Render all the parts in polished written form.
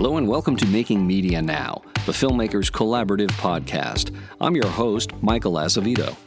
Hello and welcome to Making Media Now, the Filmmakers Collaborative podcast. I'm your host, Michael Azevedo.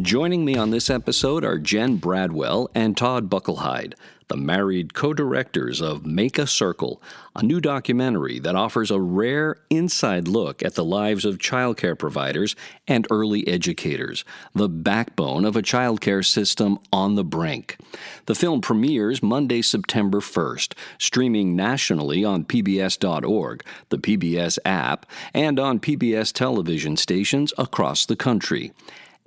Joining me on this episode are Jen Bradwell and Todd Buckelhide, the married co-directors of Make a Circle, a new documentary that offers a rare inside look at the lives of childcare providers and early educators, the backbone of a childcare system on the brink. The film premieres Monday, September 1st, streaming nationally on pbs.org, the PBS app, and on PBS television stations across the country.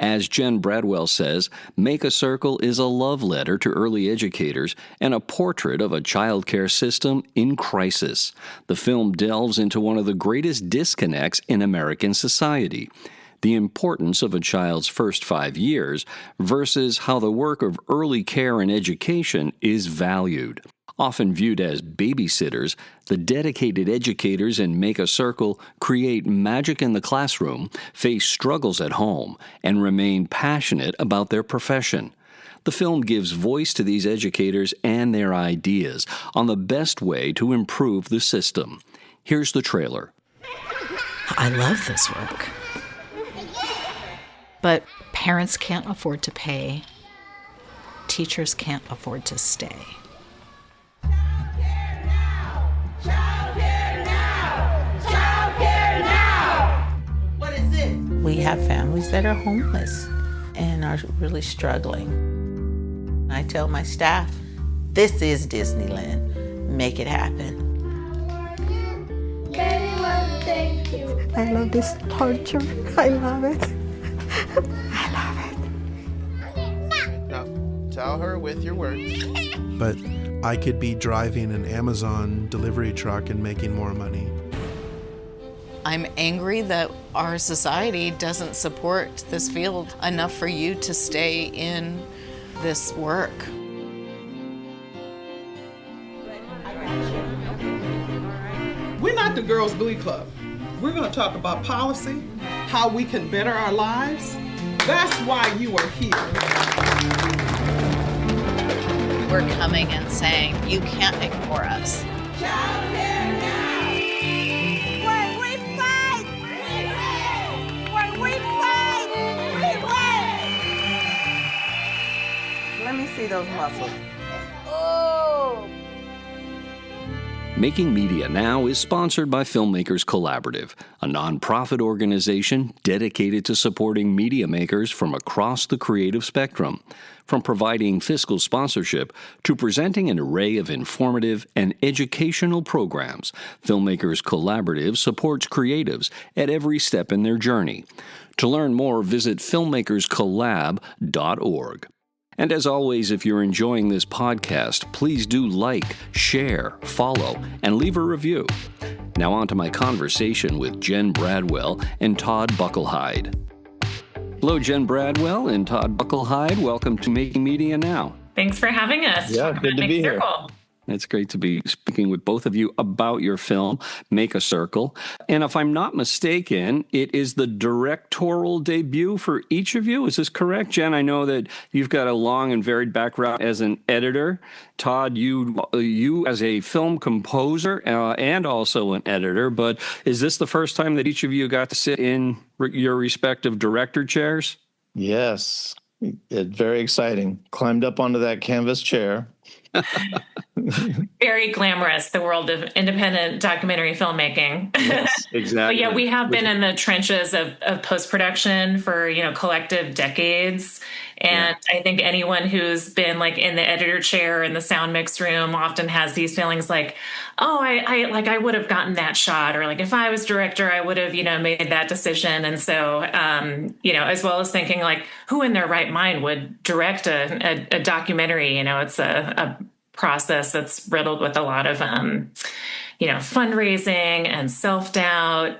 As Jen Bradwell says, Make a Circle is a love letter to early educators and a portrait of a childcare system in crisis. The film delves into one of the greatest disconnects in American society: the importance of a child's first 5 years versus how the work of early care and education is valued. Often viewed as babysitters, the dedicated educators in Make a Circle create magic in the classroom, face struggles at home, and remain passionate about their profession. The film gives voice to these educators and their ideas on the best way to improve the system. Here's the trailer. I love this work. But parents can't afford to pay. Teachers can't afford to stay. We have families that are homeless and are really struggling. I tell my staff, this is Disneyland. Make it happen. I love this torture. I love it. I love it. Now, tell her with your words. But I could be driving an Amazon delivery truck and making more money. I'm angry that our society doesn't support this field enough for you to stay in this work. We're not the Girls Glee Club. We're going to talk about policy, how we can better our lives. That's why you are here. We're coming and saying, you can't ignore us. Let me see those muscles. Making Media Now is sponsored by Filmmakers Collaborative, a nonprofit organization dedicated to supporting media makers from across the creative spectrum. From providing fiscal sponsorship to presenting an array of informative and educational programs, Filmmakers Collaborative supports creatives at every step in their journey. To learn more, visit filmmakerscollab.org. And as always, if you're enjoying this podcast, please do like, share, follow, and leave a review. Now on to my conversation with Jen Bradwell and Todd Buckelhide. Hello, Jen Bradwell and Todd Buckelhide. Welcome to Making Media Now. Thanks for having us. Yeah, good to be here. It's great to be speaking with both of you about your film, Make a Circle. And if I'm not mistaken, it is the directorial debut for each of you. Is this correct, Jen? I know that you've got a long and varied background as an editor. Todd, you as a film composer and also an editor. But is this the first time that each of you got to sit in your respective director chairs? Yes, it's very exciting. Climbed up onto that canvas chair. Very glamorous, the world of independent documentary filmmaking. Yes, exactly. But yeah, we have been in the trenches of post-production for, collective decades. And I think anyone who's been like in the editor chair in the sound mix room often has these feelings like, oh, I would have gotten that shot, or like if I was director, I would have, made that decision. And so, as well as thinking like who in their right mind would direct a documentary, it's a process that's riddled with a lot of, fundraising and self-doubt.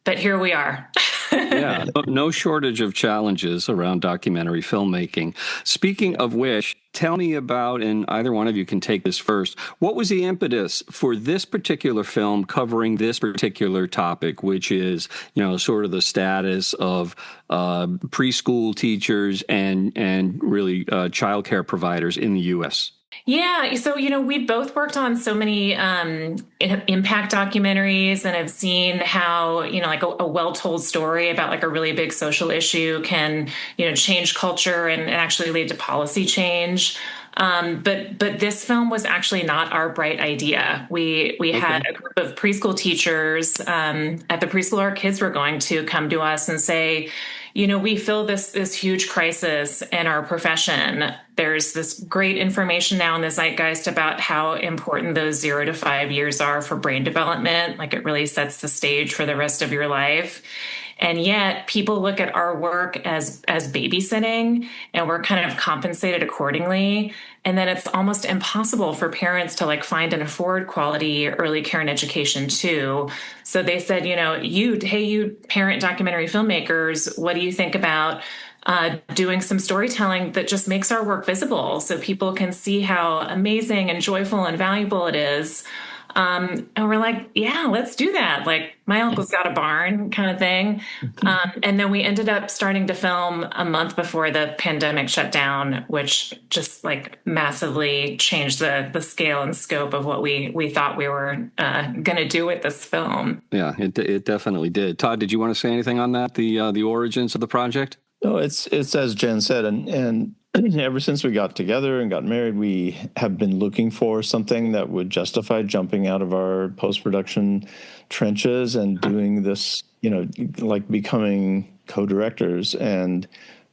But here we are. Yeah, no shortage of challenges around documentary filmmaking. Speaking of which, tell me about, and either one of you can take this first, what was the impetus for this particular film covering this particular topic, which is, sort of the status of preschool teachers and really childcare providers in the U.S.? Yeah, so we both worked on so many impact documentaries and have seen how like a well-told story about like a really big social issue can change culture and actually lead to policy change. But this film was actually not our bright idea. We had Okay. a group of preschool teachers at the preschool our kids were going to come to us and say, we feel this huge crisis in our profession. There's this great information now in the zeitgeist about how important those 0 to 5 years are for brain development. Like it really sets the stage for the rest of your life. And yet people look at our work as babysitting, and we're kind of compensated accordingly. And then it's almost impossible for parents to like find and afford quality early care and education too. So they said, you parent documentary filmmakers, what do you think about doing some storytelling that just makes our work visible so people can see how amazing and joyful and valuable it is? And we're like, yeah, let's do that. Like my uncle's got a barn kind of thing. And then we ended up starting to film a month before the pandemic shut down, which just like massively changed the scale and scope of what we thought we were going to do with this film. Yeah, it definitely did. Todd, did you want to say anything on that? The origins of the project? No, it's as Jen said, and ever since we got together and got married, we have been looking for something that would justify jumping out of our post-production trenches and doing this, like becoming co-directors. And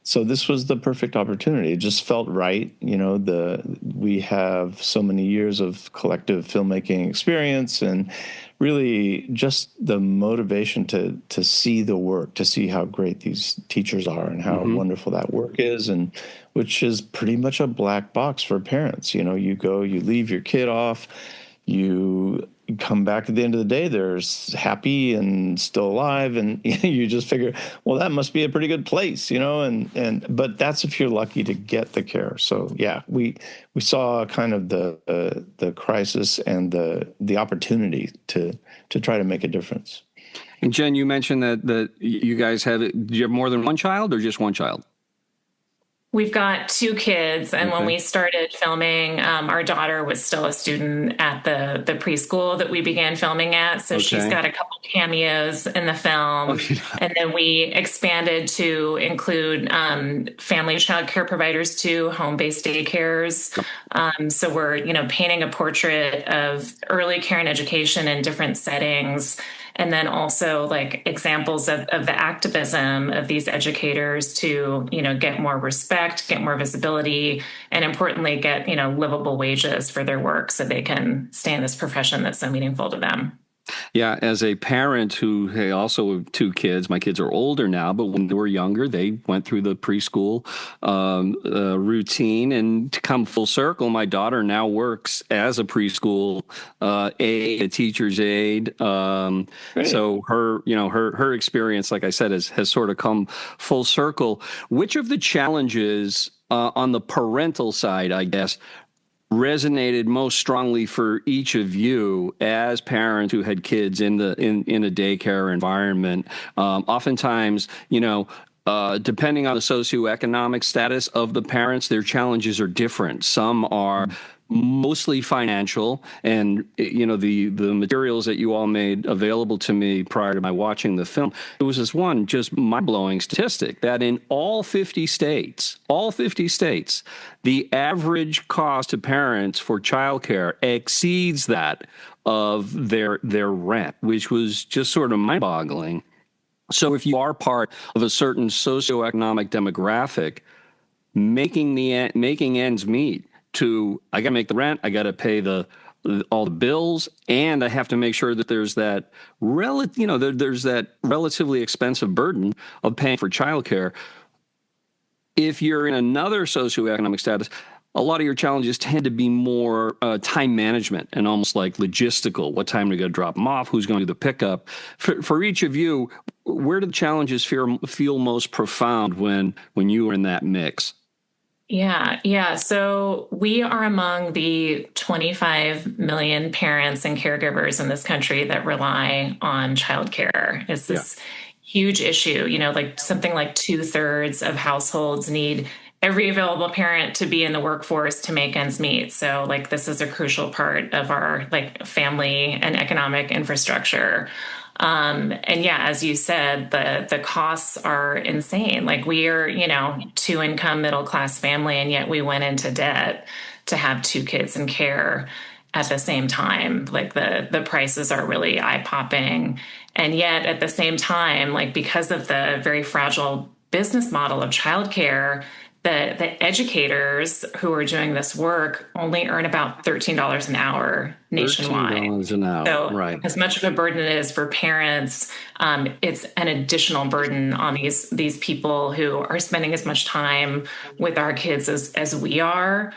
so this was the perfect opportunity. It just felt right. We have so many years of collective filmmaking experience, and really just the motivation to see the work, to see how great these teachers are and how wonderful that work is, and which is pretty much a black box for parents. You leave your kid off, you come back at the end of the day, they're happy and still alive, and you just figure, well, that must be a pretty good place, but that's if you're lucky to get the care. So yeah, we saw kind of the crisis and the opportunity to try to make a difference. And Jen, you mentioned that you guys do you have more than one child or just one child? We've got 2 kids, and when we started filming, our daughter was still a student at the preschool that we began filming at. So she's got a couple cameos in the film. And then we expanded to include family childcare providers too, home-based daycares. So we're, painting a portrait of early care and education in different settings. And then also like examples of the activism of these educators to, get more respect, get more visibility, and importantly, get, livable wages for their work so they can stay in this profession that's so meaningful to them. Yeah, as a parent who also have 2 kids, my kids are older now, but when they were younger, they went through the preschool routine. And to come full circle, my daughter now works as a preschool aide, a teacher's aide. So her experience, like I said, has sort of come full circle. Which of the challenges on the parental side, I guess, resonated most strongly for each of you as parents who had kids in a daycare environment? Oftentimes, depending on the socioeconomic status of the parents, their challenges are different. Some are mostly financial, and the materials that you all made available to me prior to my watching the film, it was this one just mind-blowing statistic that in all 50 states, the average cost to parents for childcare exceeds that of their rent, which was just sort of mind-boggling. So if you are part of a certain socioeconomic demographic, making ends meet, I got to make the rent, I got to pay all the bills, and I have to make sure that there's that there's that relatively expensive burden of paying for childcare. If you're in another socioeconomic status, a lot of your challenges tend to be more time management and almost like logistical. What time are you going to drop them off? Who's going to do the pickup? For each of you, where do the challenges feel most profound when you are in that mix? Yeah. So we are among the 25 million parents and caregivers in this country that rely on childcare. It's this huge issue. Like something like 2/3 of households need every available parent to be in the workforce to make ends meet. So like this is a crucial part of our like family and economic infrastructure. And yeah, as you said, the costs are insane. Like we are, you know, two income middle class family, and yet we went into debt to have two kids in care at the same time. Like the prices are really eye popping. And yet at the same time, like because of the very fragile business model of childcare, the educators who are doing this work only earn about $13 an hour nationwide. $13 an hour, So right. as much of a burden it is for parents, it's an additional burden on these people who are spending as much time with our kids as we are.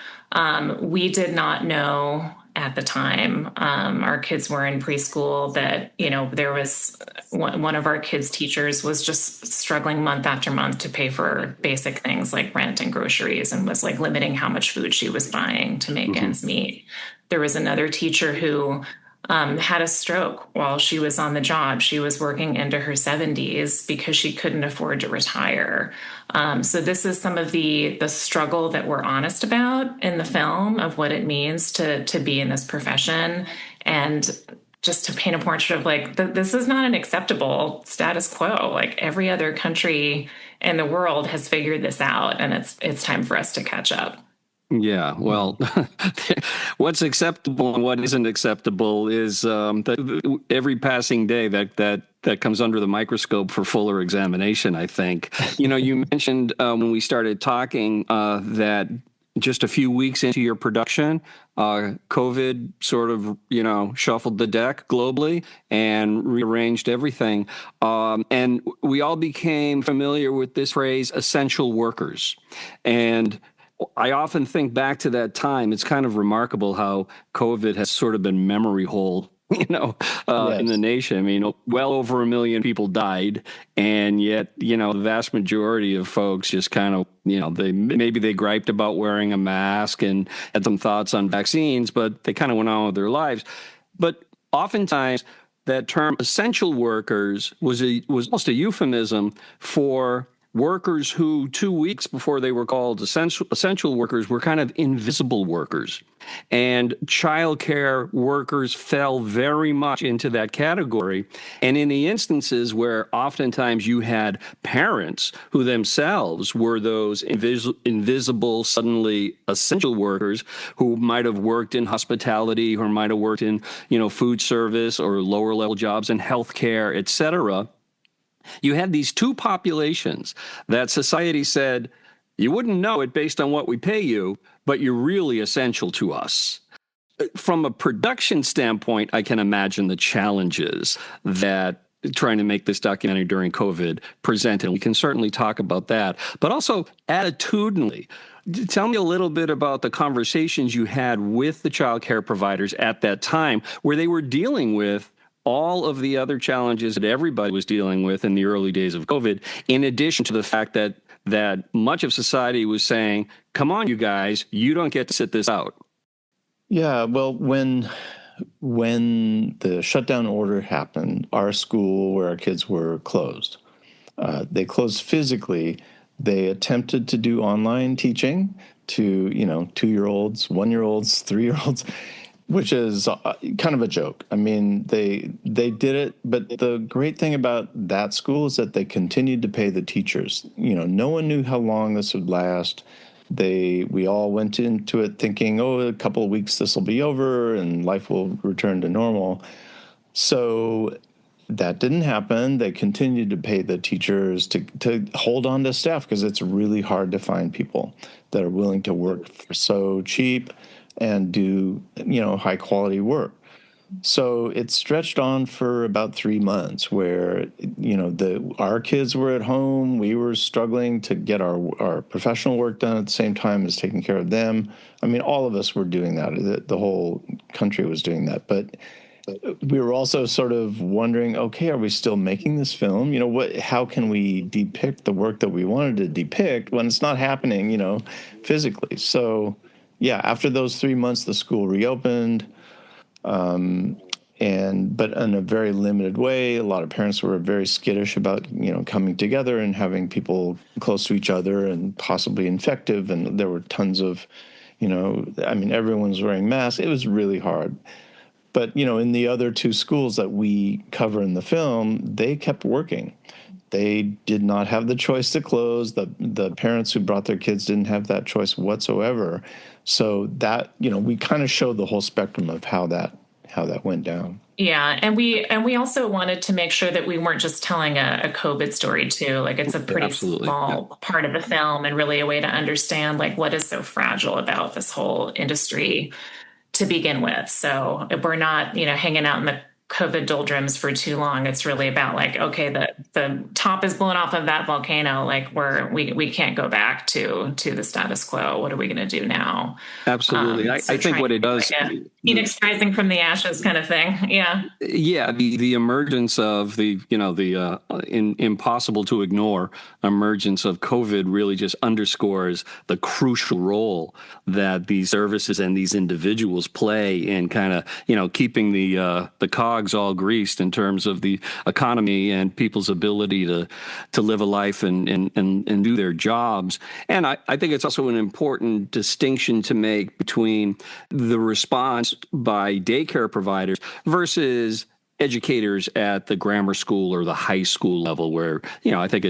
We did not know at the time, our kids were in preschool, that, you know, there was one of our kids' teachers was just struggling month after month to pay for basic things like rent and groceries, and was like limiting how much food she was buying to make ends meet. There was another teacher who had a stroke while she was on the job. She was working into her 70s because she couldn't afford to retire. So this is some of the struggle that we're honest about in the film, of what it means to be in this profession, and just to paint a portrait of like this is not an acceptable status quo. Like every other country in the world has figured this out, and it's time for us to catch up. Yeah, well, what's acceptable and what isn't acceptable is that every passing day that comes under the microscope for fuller examination, I think. You know, you mentioned when we started talking that just a few weeks into your production, COVID sort of, you know, shuffled the deck globally and rearranged everything. And we all became familiar with this phrase, essential workers. And I often think back to that time. It's kind of remarkable how COVID has sort of been memory hole, you know, in the nation. I mean, well over 1 million people died, and yet, you know, the vast majority of folks just kind of, you know, they griped about wearing a mask and had some thoughts on vaccines, but they kind of went on with their lives. But oftentimes, that term essential workers was almost a euphemism for workers who 2 weeks before they were called essential workers were kind of invisible workers. And childcare workers fell very much into that category. And in the instances where oftentimes you had parents who themselves were those invisible, suddenly essential workers who might have worked in hospitality, or might have worked in, you know, food service or lower level jobs in healthcare, et cetera, you had these two populations that society said, you wouldn't know it based on what we pay you, but you're really essential to us. From a production standpoint, I can imagine the challenges that trying to make this documentary during COVID presented. We can certainly talk about that, but also attitudinally. Tell me a little bit about the conversations you had with the child care providers at that time, where they were dealing with all of the other challenges that everybody was dealing with in the early days of COVID, in addition to the fact that much of society was saying, come on, you guys, you don't get to sit this out. Yeah, well, when the shutdown order happened, our school where our kids were closed. They closed physically. They attempted to do online teaching to, you know, 2-year-olds, 1-year-olds, 3-year-olds, which is kind of a joke. I mean, they did it, but the great thing about that school is that they continued to pay the teachers. You know, no one knew how long this would last. We all went into it thinking, oh, a couple of weeks this will be over and life will return to normal. So that didn't happen. They continued to pay the teachers to hold on to staff, because it's really hard to find people that are willing to work for so cheap and do, you know, high quality work. So it stretched on for about 3 months where, you know, our kids were at home. We were struggling to get our professional work done at the same time as taking care of them. I mean, all of us were doing that. The whole country was doing that. But we were also sort of wondering, okay, are we still making this film? You know, how can we depict the work that we wanted to depict when it's not happening, you know, physically? So yeah, after those 3 months, the school reopened, but in a very limited way. A lot of parents were very skittish about, coming together and having people close to each other and possibly infective. And there were tons of, everyone was wearing masks. It was really hard. But, in the other two schools that we cover in the film, they kept working. They did not have the choice to close. The parents who brought their kids didn't have that choice whatsoever. So that, we kind of showed the whole spectrum of how that went down. Yeah, and we also wanted to make sure that we weren't just telling a COVID story too. Like, it's a pretty small part of the film, and really a way to understand like what is so fragile about this whole industry to begin with. So if we're not, hanging out in the COVID doldrums for too long, it's really about like, okay, the top is blown off of that volcano. Like we can't go back to the status quo. What are we going to do now? Absolutely. I think what it does, like Phoenix rising from the ashes kind of thing. Yeah. Yeah. The emergence of the impossible to ignore emergence of COVID really just underscores the crucial role that these services and these individuals play in kind of, keeping the cogs all greased in terms of the economy and people's ability to live a life and do their jobs. And I think it's also an important distinction to make between the response by daycare providers versus educators at the grammar school or the high school level, where, I think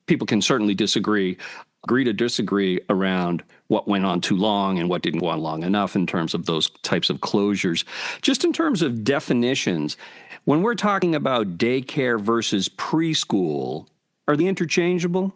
people can certainly agree to disagree around what went on too long and what didn't go on long enough in terms of those types of closures. Just in terms of definitions, when we're talking about daycare versus preschool, are they interchangeable?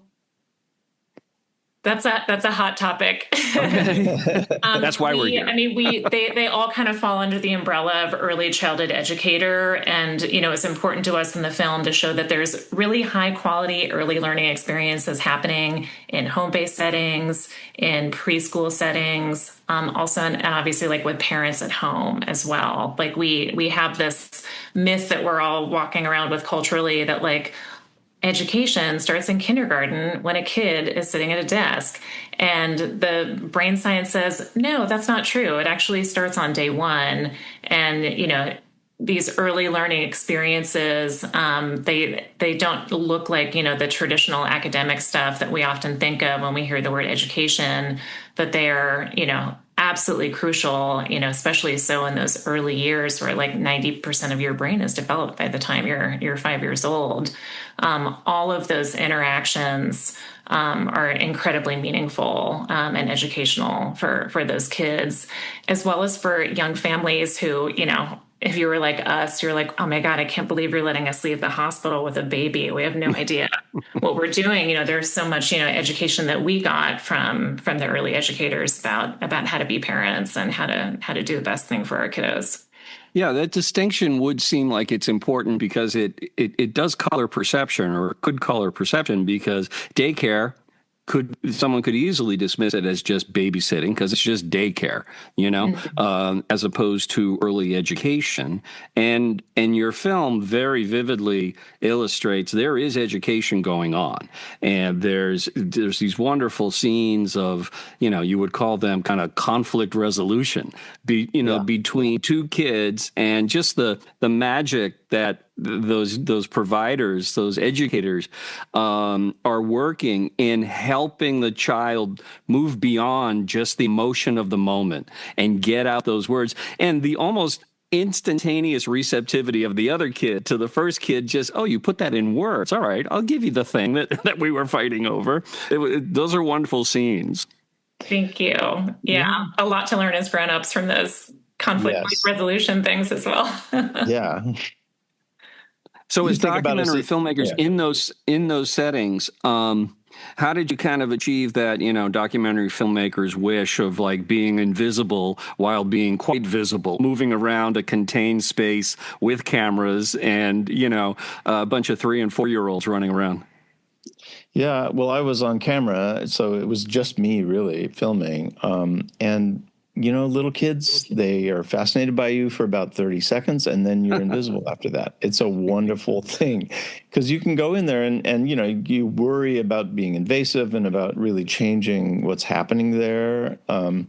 That's a hot topic. Okay. That's why we're here. They all kind of fall under the umbrella of early childhood educator. And, it's important to us in the film to show that there's really high quality early learning experiences happening in home-based settings, in preschool settings, also, and obviously like with parents at home as well. Like we have this myth that we're all walking around with culturally that like, education starts in kindergarten when a kid is sitting at a desk. And the brain science says, no, that's not true. It actually starts on day one. And, these early learning experiences, they don't look like, the traditional academic stuff that we often think of when we hear the word education, but they're, absolutely crucial, especially so in those early years where like 90% of your brain is developed by the time you're 5 years old. All of those interactions are incredibly meaningful and educational for those kids, as well as for young families who, if you were like us, you're like, oh my God, I can't believe you're letting us leave the hospital with a baby. We have no idea what we're doing. There's so much, education that we got from the early educators about how to be parents and how to do the best thing for our kiddos. Yeah, that distinction would seem like it's important because it does color perception, or could color perception, because daycare someone could easily dismiss it as just babysitting because it's just daycare, as opposed to early education. And your film very vividly illustrates there is education going on, and there's these wonderful scenes of, you would call them kind of conflict resolution, between two kids, and just the magic that those providers, those educators, are working in helping the child move beyond just the emotion of the moment and get out those words, and the almost instantaneous receptivity of the other kid to the first kid. Just, oh, you put that in words. All right, I'll give you the thing that we were fighting over. Those are wonderful scenes. Thank you. Yeah, a lot to learn as grown-ups from those conflict resolution things as well. Yeah. So as documentary filmmakers in those settings, how did you kind of achieve that, documentary filmmakers' wish of like being invisible while being quite visible, moving around a contained space with cameras and, a bunch of 3- and 4-year-olds running around? Yeah, well, I was on camera, so it was just me really filming. And little kids, they are fascinated by you for about 30 seconds, and then you're invisible after that. It's a wonderful thing because you can go in there and you worry about being invasive and about really changing what's happening there. And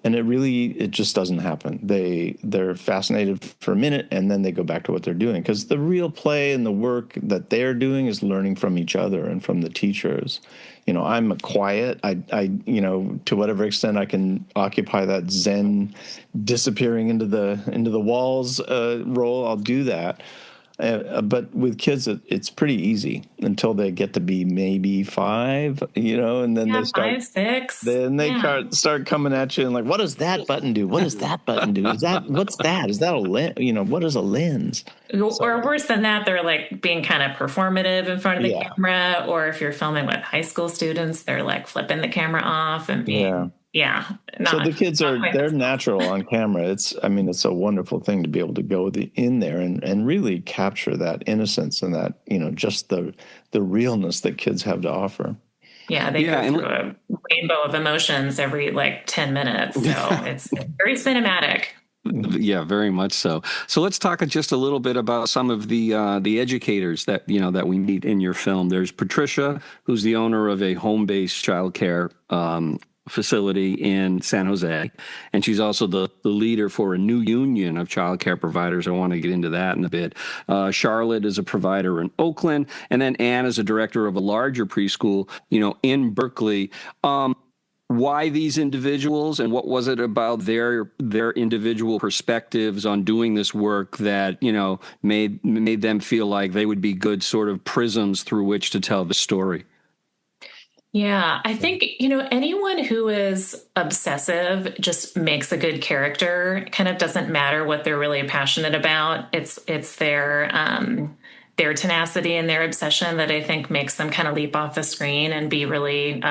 And it just doesn't happen. They're fascinated for a minute, and then they go back to what they're doing, because the real play and the work that they're doing is learning from each other and from the teachers. I'm quiet. I to whatever extent I can occupy that Zen disappearing into the walls role, I'll do that. But with kids, it's pretty easy until they get to be maybe 5, and then they start 5, 6. then they start coming at you and like, what does that button do? What does that button do? What's that? Is that a lens? What is a lens? Or worse than that, they're like being kind of performative in front of the camera. Or if you're filming with high school students, they're like flipping the camera off and being, so the kids they're natural on camera. It's a wonderful thing to be able to go in there and really capture that innocence and that, just the realness that kids have to offer. Yeah, they go through a rainbow of emotions every 10 minutes. So it's very cinematic. Yeah, very much so. So let's talk just a little bit about some of the educators that that we meet in your film. There's Patricia, who's the owner of a home-based childcare facility in San Jose, and she's also the leader for a new union of childcare providers. I want to get into that in a bit. Charlotte is a provider in Oakland, and then Anne is a director of a larger preschool, in Berkeley. Why these individuals, and what was it about their individual perspectives on doing this work that made them feel like they would be good sort of prisms through which to tell the story? Yeah, I think, anyone who is obsessive just makes a good character. It kind of doesn't matter what they're really passionate about. It's their tenacity and their obsession that I think makes them kind of leap off the screen and be really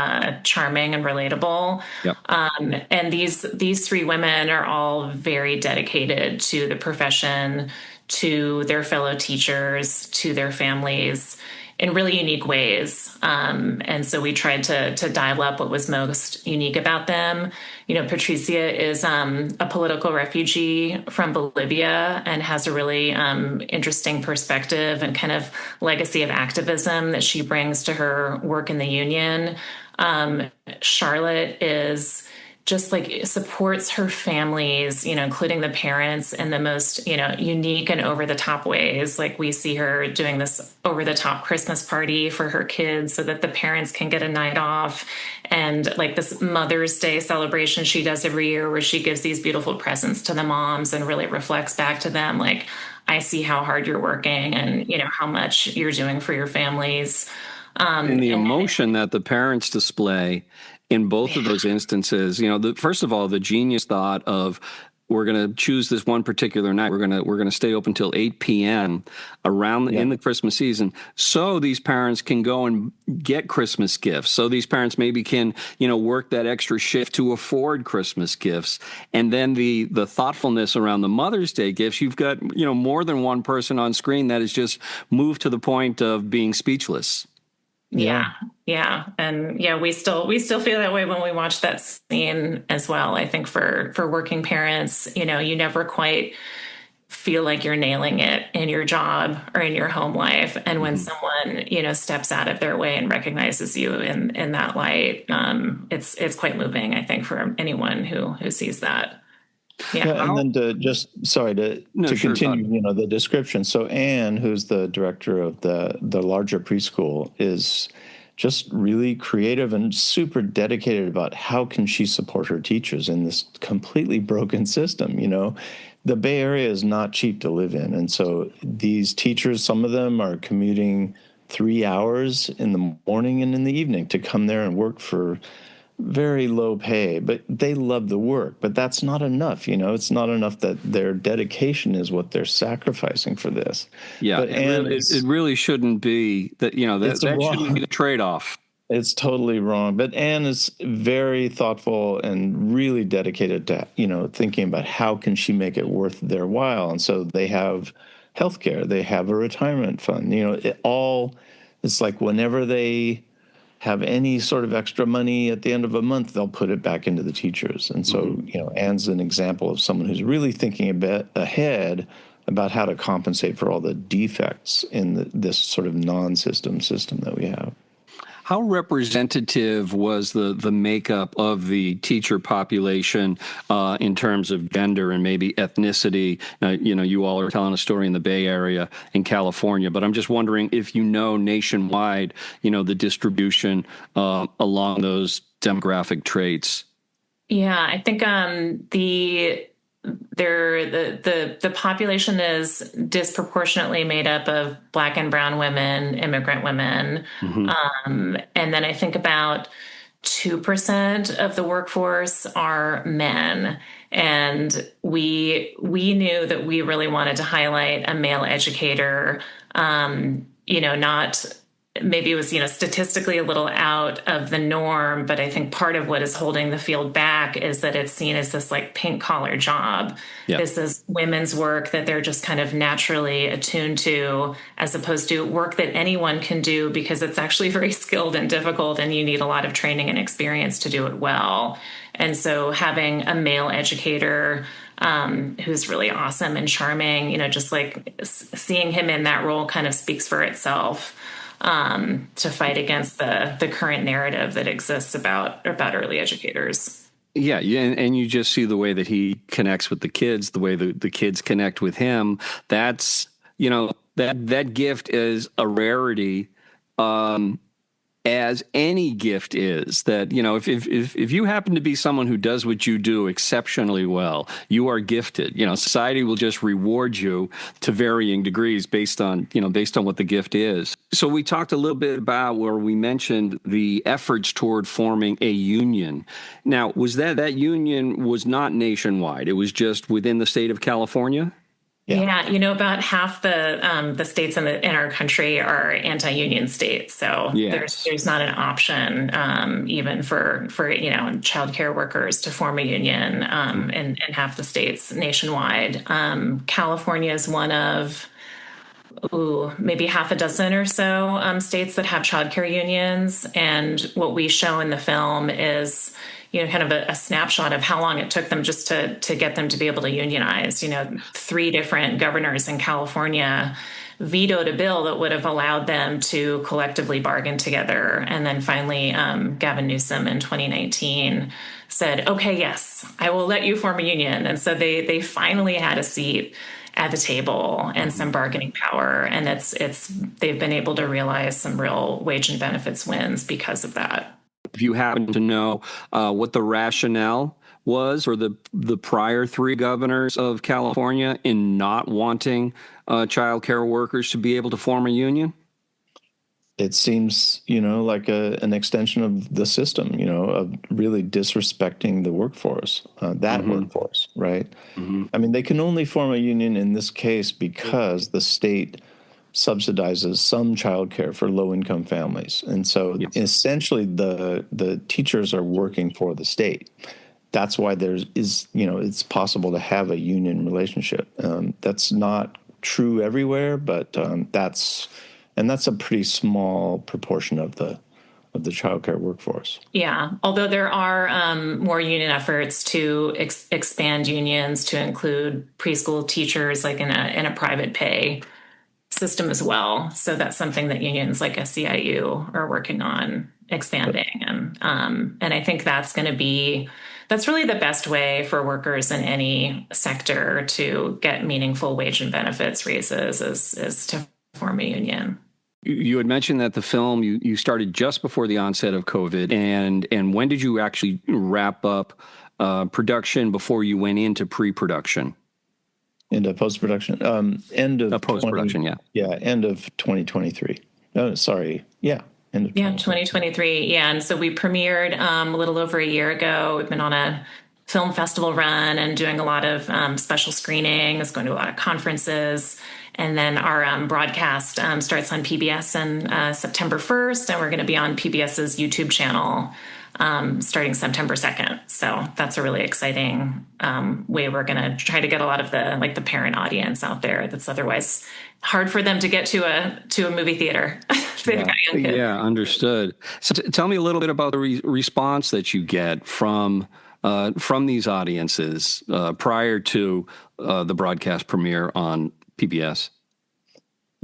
charming and relatable. Yep. And these 3 women are all very dedicated to the profession, to their fellow teachers, to their families, in really unique ways. And so we tried to dial up what was most unique about them. Patricia is a political refugee from Bolivia and has a really interesting perspective and kind of legacy of activism that she brings to her work in the union. Charlotte is just supports her families, including the parents, in the most, unique and over the top ways. Like we see her doing this over the top Christmas party for her kids so that the parents can get a night off. And this Mother's Day celebration she does every year where she gives these beautiful presents to the moms and really reflects back to them. I see how hard you're working and, how much you're doing for your families. And the emotion that the parents display in both of those instances, first of all, the genius thought of, we're going to choose this one particular night. We're going to stay open till 8 p.m. in the Christmas season, so these parents can go and get Christmas gifts. So these parents maybe can, work that extra shift to afford Christmas gifts. And then the thoughtfulness around the Mother's Day gifts. You've got, more than one person on screen that is just moved to the point of being speechless. Yeah. And we still feel that way when we watch that scene as well. I think for working parents, you never quite feel like you're nailing it in your job or in your home life. And when someone, steps out of their way and recognizes you in that light, it's quite moving, I think, for anyone who sees that. Yeah. And then to continue, the description. So Anne, who's the director of the larger preschool, is just really creative and super dedicated about how can she support her teachers in this completely broken system. The Bay Area is not cheap to live in. And so these teachers, some of them are commuting 3 hours in the morning and in the evening to come there and work for very low pay, but they love the work. But that's not enough, it's not enough that their dedication is what they're sacrificing for this. Yeah, but it really shouldn't be that, that shouldn't be the trade-off. It's totally wrong. But Anne is very thoughtful and really dedicated to, thinking about how can she make it worth their while. And so they have healthcare, they have a retirement fund, it's like whenever they have any sort of extra money at the end of a month, they'll put it back into the teachers. And so, Anne's an example of someone who's really thinking a bit ahead about how to compensate for all the defects in this sort of non-system that we have. How representative was the makeup of the teacher population in terms of gender and maybe ethnicity? You all are telling a story in the Bay Area in California, but I'm just wondering if nationwide, the distribution along those demographic traits. Yeah, I think the population is disproportionately made up of Black and brown women, immigrant women. And then I think about 2% of the workforce are men. And we knew that we really wanted to highlight a male educator, not maybe it was, statistically a little out of the norm, but I think part of what is holding the field back is that it's seen as this like pink collar job. Yeah. This is women's work that they're just kind of naturally attuned to, as opposed to work that anyone can do, because it's actually very skilled and difficult and you need a lot of training and experience to do it well. And so having a male educator who's really awesome and charming, just like seeing him in that role kind of speaks for itself. To fight against the current narrative that exists about early educators. Yeah, and you just see the way that he connects with the kids, the way the kids connect with him. That's, that gift is a rarity, as any gift is. That, if you happen to be someone who does what you do exceptionally well, you are gifted. Society will just reward you to varying degrees based on what the gift is. So we talked a little bit about where we mentioned the efforts toward forming a union. Now, was that union was not nationwide? It was just within the state of California? Yeah, about half the states in our country are anti-union states, so yes. there's not an option even for childcare workers to form a union in half the states nationwide. California is one of maybe half a dozen or so states that have childcare unions, and what we show in the film is kind of a snapshot of how long it took them just to get them to be able to unionize. 3 different governors in California vetoed a bill that would have allowed them to collectively bargain together. And then finally, Gavin Newsom in 2019 said, okay, yes, I will let you form a union. And so they finally had a seat at the table and some bargaining power. And they've been able to realize some real wage and benefits wins because of that. If you happen to know what the rationale was for the prior 3 governors of California in not wanting child care workers to be able to form a union? It seems, like an extension of the system, of really disrespecting the workforce, workforce, right? Mm-hmm. I mean, they can only form a union in this case because the state subsidizes some childcare for low-income families. And so essentially the teachers are working for the state. That's why it's possible to have a union relationship. That's not true everywhere, but that's a pretty small proportion of the childcare workforce. Yeah, although there are more union efforts to expand unions to include preschool teachers, like in a private pay system as well. So that's something that unions like SEIU are working on expanding. And I think that's really the best way for workers in any sector to get meaningful wage and benefits raises is to form a union. You had mentioned that the film, you started just before the onset of COVID. And when did you actually wrap up production before you went into pre-production? Into post-production, end of post-production, end of 2023. Oh, sorry, end of 2023. Yeah, and so we premiered a little over a year ago. We've been on a film festival run and doing a lot of special screenings, going to a lot of conferences, and then our broadcast starts on PBS on September 1st, and we're going to be on PBS's YouTube channel starting September 2nd. So that's a really exciting way we're going to try to get a lot of the parent audience out there that's otherwise hard for them to get to a movie theater. Yeah, understood. So tell me a little bit about the response that you get from these audiences prior to the broadcast premiere on PBS.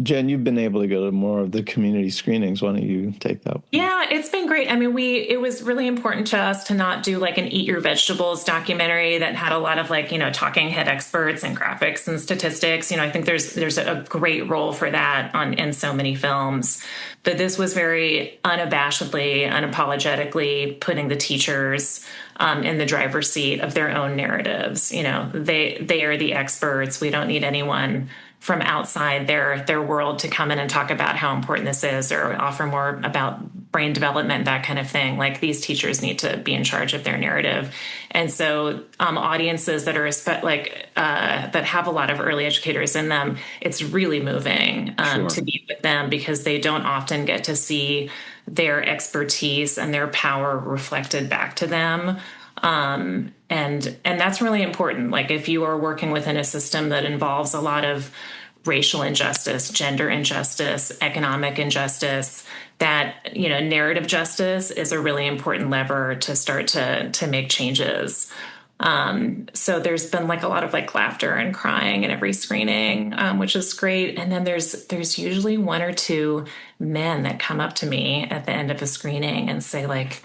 Jen, you've been able to go to more of the community screenings. Why don't you take that one? Yeah, it's been great. I mean, it was really important to us to not do like an Eat Your Vegetables documentary that had a lot of like, talking head experts and graphics and statistics. I think there's a great role for that in so many films. But this was very unabashedly, unapologetically putting the teachers in the driver's seat of their own narratives. They are the experts. We don't need anyone from outside their world to come in and talk about how important this is or offer more about brain development, that kind of thing. Like, these teachers need to be in charge of their narrative. And so audiences that are that have a lot of early educators in them, it's really moving to be with them, because they don't often get to see their expertise and their power reflected back to them. And that's really important. Like, if you are working within a system that involves a lot of racial injustice, gender injustice, economic injustice, that, narrative justice is a really important lever to start to make changes. So there's been like a lot of like laughter and crying in every screening, which is great. And then there's usually one or two men that come up to me at the end of a screening and say like,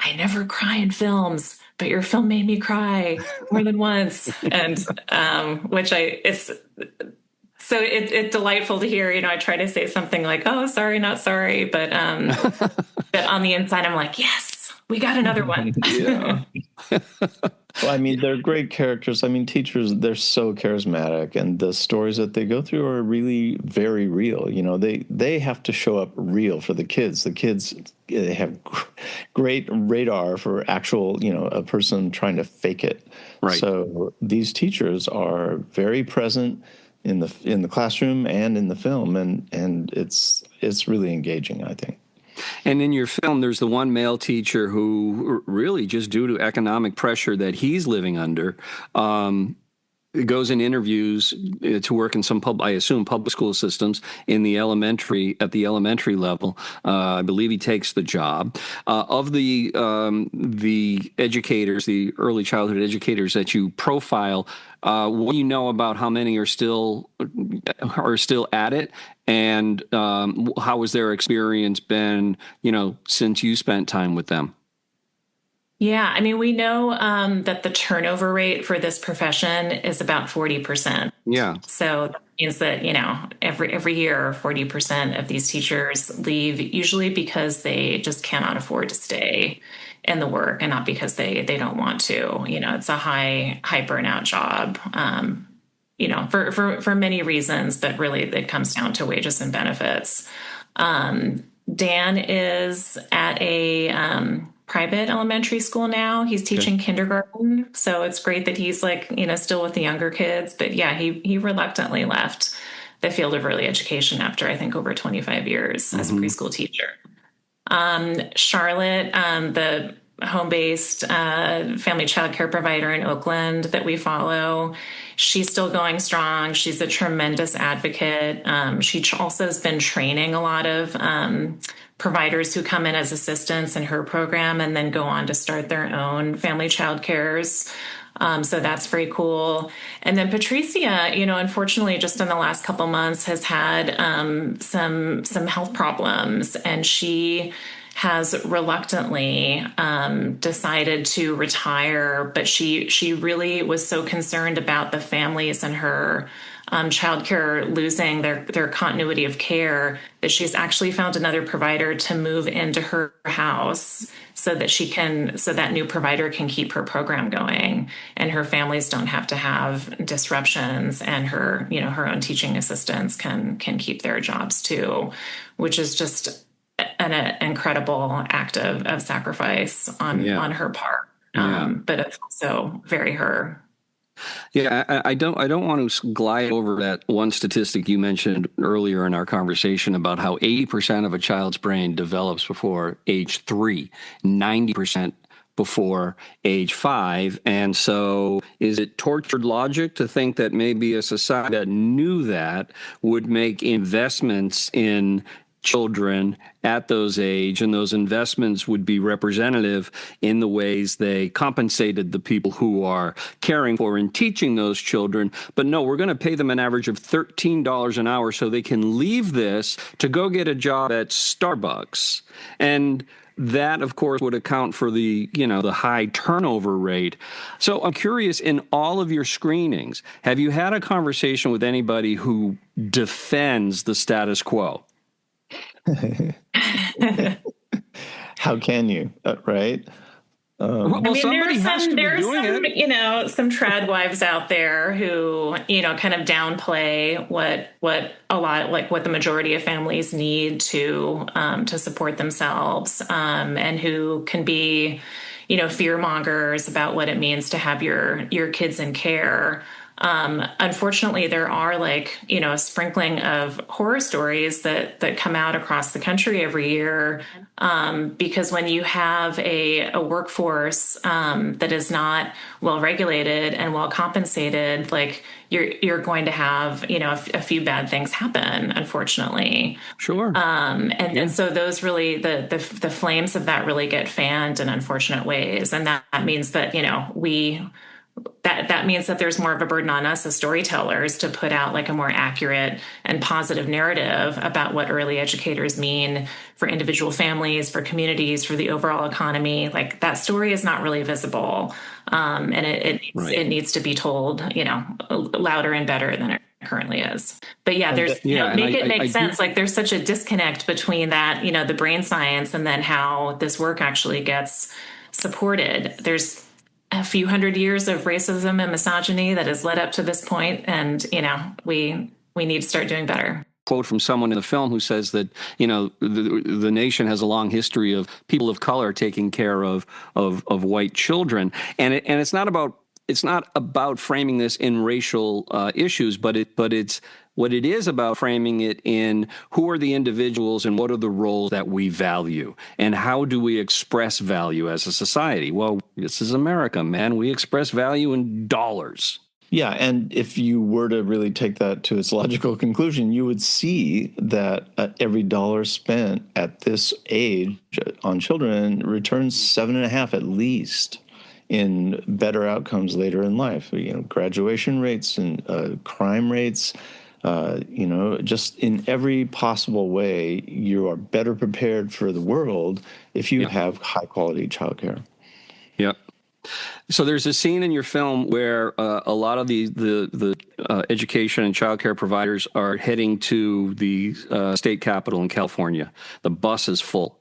I never cry in films, but your film made me cry more than once. And it's delightful to hear. I try to say something like, "Oh, sorry, not sorry," but on the inside, I'm like, "Yes, we got another one." Yeah. Well, I mean, they're great characters. I mean, teachers, they're so charismatic, and the stories that they go through are really very real. They have to show up real for the kids. The kids, they have great radar for actual, a person trying to fake it. Right. So these teachers are very present in the classroom and in the film, and it's really engaging, I think. And in your film, there's the one male teacher who really, just due to economic pressure that he's living under, goes in interviews to work in some public school systems at the elementary level. I believe he takes the job. Of the educators, the early childhood educators that you profile, what do you know about how many are still at it, and how has their experience been, since you spent time with them? Yeah, I mean, we know that the turnover rate for this profession is about 40%. Yeah. So that means that, every year, 40% of these teachers leave, usually because they just cannot afford to stay in the work, and not because they don't want to. It's a high burnout job, for many reasons, but really it comes down to wages and benefits. Dan is at a private elementary school now. He's teaching kindergarten. So it's great that he's still with the younger kids. But yeah, he reluctantly left the field of early education after, I think, over 25 years as a preschool teacher. Charlotte, the home-based family childcare provider in Oakland that we follow, she's still going strong. She's a tremendous advocate. She also has been training a lot of providers who come in as assistants in her program and then go on to start their own family child cares. So that's very cool. And then Patricia, unfortunately, just in the last couple months has had some health problems, and she has reluctantly decided to retire, but she really was so concerned about the families in her childcare losing their continuity of care that she's actually found another provider to move into her house so that new provider can keep her program going, and her families don't have to have disruptions, and her own teaching assistants can keep their jobs too, which is just an incredible act of sacrifice on her part. But it's also very her. Yeah, I don't want to glide over that one statistic you mentioned earlier in our conversation about how 80% of a child's brain develops before age 3, 90% before age 5. And so is it tortured logic to think that maybe a society that knew that would make investments in children at those age, and those investments would be representative in the ways they compensated the people who are caring for and teaching those children. But no, we're going to pay them an average of $13 an hour so they can leave this to go get a job at Starbucks. And that, of course, would account for the high turnover rate. So I'm curious, in all of your screenings, have you had a conversation with anybody who defends the status quo? How can you, right? Well, I mean, somebody has to be doing it. Some trad wives out there who, kind of downplay what the majority of families need to support themselves, and who can be, fear mongers about what it means to have your kids in care. Unfortunately, there are a sprinkling of horror stories that come out across the country every year, because when you have a workforce that is not well regulated and well compensated, you're going to have a few bad things happen, unfortunately. Sure. And so those really the flames of that really get fanned in unfortunate ways, and that means that that means that there's more of a burden on us as storytellers to put out a more accurate and positive narrative about what early educators mean for individual families, for communities, for the overall economy. That story is not really visible. And it needs to be do louder and better than it currently is. But make it make sense. There's such a disconnect between that, the brain science, and then how this work actually gets supported. There's a few hundred years of racism and misogyny that has led up to this point, and we need to start doing better. Quote from someone in the film who says that the nation has a long history of people of color taking care of white children, and it's not about framing this in racial issues, but it's what it is about framing it in who are the individuals and what are the roles that we value, and how do we express value as a society? Well, this is America, man. We express value in dollars. Yeah, and if you were to really take that to its logical conclusion, you would see that every dollar spent at this age on children returns 7.5 at least in better outcomes later in life. Graduation rates and crime rates. Just in every possible way, you are better prepared for the world if you have high-quality childcare. Yep. So there's a scene in your film where a lot of the education and childcare providers are heading to the state capitol in California. The bus is full.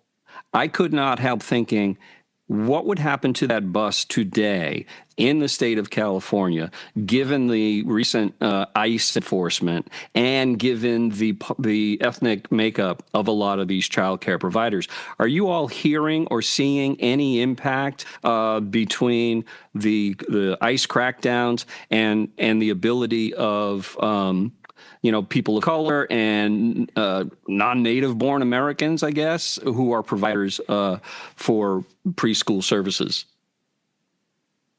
I could not help thinking, what would happen to that bus today in the state of California, given the recent ICE enforcement and given the ethnic makeup of a lot of these child care providers? Are you all hearing or seeing any impact between the ICE crackdowns and the ability of people of color and non-native born Americans, I guess, who are providers for preschool services?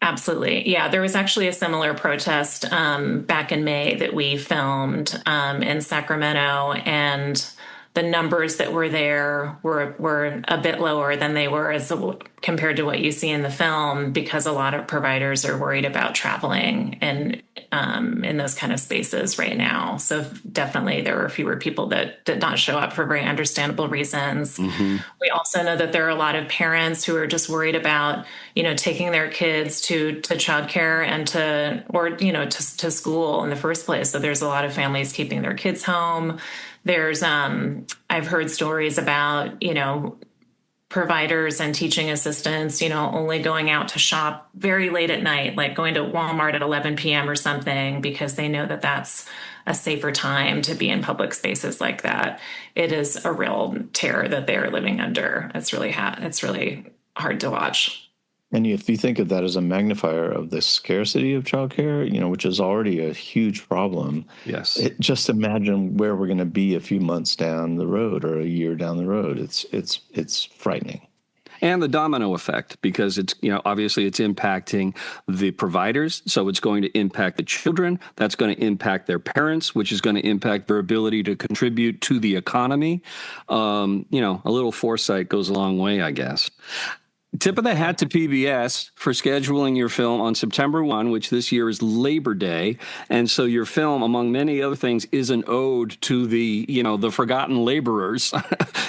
Absolutely. Yeah, there was actually a similar protest back in May that we filmed in Sacramento, and the numbers that were there were a bit lower than they were compared to what you see in the film, because a lot of providers are worried about traveling and in those kind of spaces right now. So definitely there were fewer people that did not show up for very understandable reasons. Mm-hmm. We also know that there are a lot of parents who are just worried about, taking their kids to childcare and to school in the first place. So there's a lot of families keeping their kids home. There's, I've heard stories about, providers and teaching assistants, only going out to shop very late at night, like going to Walmart at 11 p.m. or something, because they know that that's a safer time to be in public spaces like that. It is a real terror that they're living under. It's really hard to watch. And if you think of that as a magnifier of the scarcity of childcare, which is already a huge problem. Yes. Just imagine where we're going to be a few months down the road or a year down the road. It's frightening. and the domino effect, because it's, obviously it's impacting the providers. So it's going to impact the children. That's going to impact their parents, which is going to impact their ability to contribute to the economy. A little foresight goes a long way, I guess. Tip of the hat to PBS for scheduling your film on September 1, which this year is Labor Day. And so your film, among many other things, is an ode to the forgotten laborers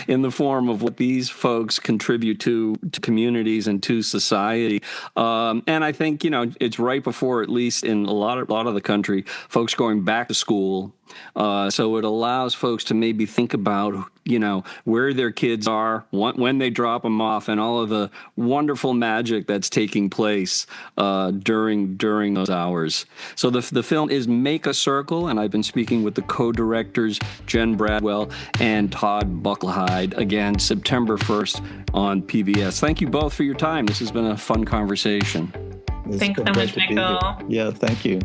in the form of what these folks contribute to communities and to society. And I think, it's right before, at least in a lot of the country, folks going back to school. So it allows folks to maybe think about, where their kids are, when they drop them off, and all of the wonderful magic that's taking place during those hours. So the film is Make a Circle, and I've been speaking with the co-directors Jen Bradwell and Todd Bucklehide, again, September 1st on PBS. Thank you both for your time. This has been a fun conversation. Thanks so much, Michael. Yeah, thank you.